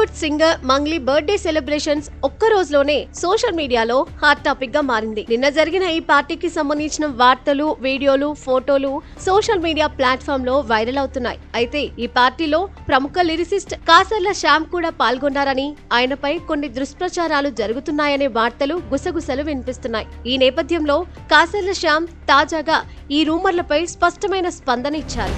Tollywood singer Mangli birthday celebrations ఒక్క రోజులోనే social మీడియాలో హాట్ టాపిక్ గా మారింది. నిన్న జరిగిన ఈ పార్టీకి సంబంధించిన వార్తలు, వీడియోలు, ఫోటోలు సోషల్ మీడియా ప్లాట్ఫామ్ లో వైరల్ అవుతున్నాయి. అయితే ఈ పార్టీలో ప్రముఖ లిరిసిస్ట్ కాసర్ల శ్యామ్ కూడా పాల్గొన్నారని, ఆయనపై కొన్ని దుష్ప్రచారాలు జరుగుతున్నాయనే వార్తలు గుసగుసలు వినిపిస్తున్నాయి. ఈ నేపథ్యంలో కాసర్ల శ్యామ్ తాజాగా ఈ రూమర్లపై స్పష్టమైన స్పందన ఇచ్చారు.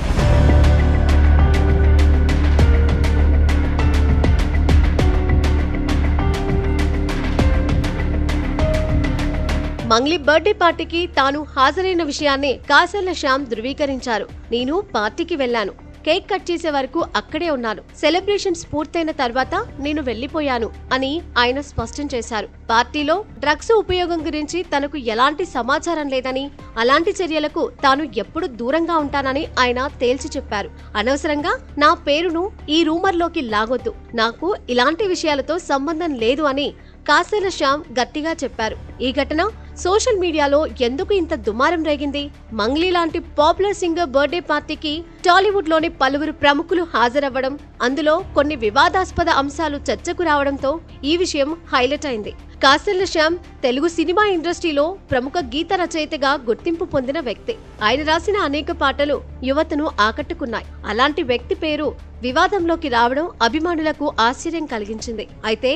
మంగ్లీ బర్త్డే పార్టీకి తాను హాజరైన విషయాన్ని కాసర్ల శ్యామ్ ధృవీకరించారు. నేను పార్టీకి వెళ్లాను, కేక్ కట్ చేసే వరకు అక్కడే ఉన్నాను. సెలబ్రేషన్స్ పూర్తయిన తర్వాత నేను వెళ్లిపోయాను అని ఆయన స్పష్టం చేశారు. పార్టీలో డ్రగ్స్ ఉపయోగం గురించి తనకు ఎలాంటి సమాచారం లేదని, అలాంటి చర్యలకు తాను ఎప్పుడు దూరంగా ఉంటానని ఆయన తేల్చి చెప్పారు. అనవసరంగా నా పేరును ఈ రూమర్లోకి లాగొద్దు, నాకు ఇలాంటి విషయాలతో సంబంధం లేదు అని కాసర్ల శ్యామ్ గట్టిగా చెప్పారు. ఈ ఘటన సోషల్ మీడియాలో ఎందుకు ఇంత దుమారం రేగింది? మంగ్లీ లాంటి పాపులర్ సింగర్ బర్త్డే పార్టీకి టాలీవుడ్ లోని పలువురు ప్రముఖులు హాజరవ్వడం, అందులో కొన్ని వివాదాస్పద అంశాలు చర్చకు రావడంతో ఈ విషయం హైలైట్ అయింది. కాసర్ల శ్యామ్ తెలుగు సినిమా ఇండస్ట్రీలో ప్రముఖ గీత రచయితగా గుర్తింపు పొందిన వ్యక్తి. ఆయన రాసిన అనేక పాటలు యువతను ఆకట్టుకున్నాయి. అలాంటి వ్యక్తి పేరు వివాదంలోకి రావడం అభిమానులకు ఆశ్చర్యం కలిగించింది. అయితే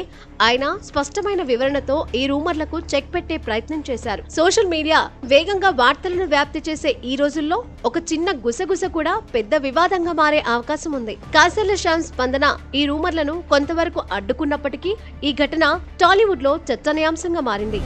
ఆయన స్పష్టమైన వివరణతో ఈ రూమర్లకు చెక్ పెట్టే ప్రయత్నం చేశారు. సోషల్ మీడియా వేగంగా వార్తలను వ్యాప్తి చేసే ఈ రోజుల్లో ఒక చిన్న గుసగుస కూడా పెద్ద వివాదంగా మారే అవకాశం ఉంది. కాసర్ల శ్యామ్ స్పందన ఈ రూమర్లను కొంతవరకు అడ్డుకున్నప్పటికీ ఈ ఘటన టాలీవుడ్ లో చర్చనీయాంశంగా మారింది.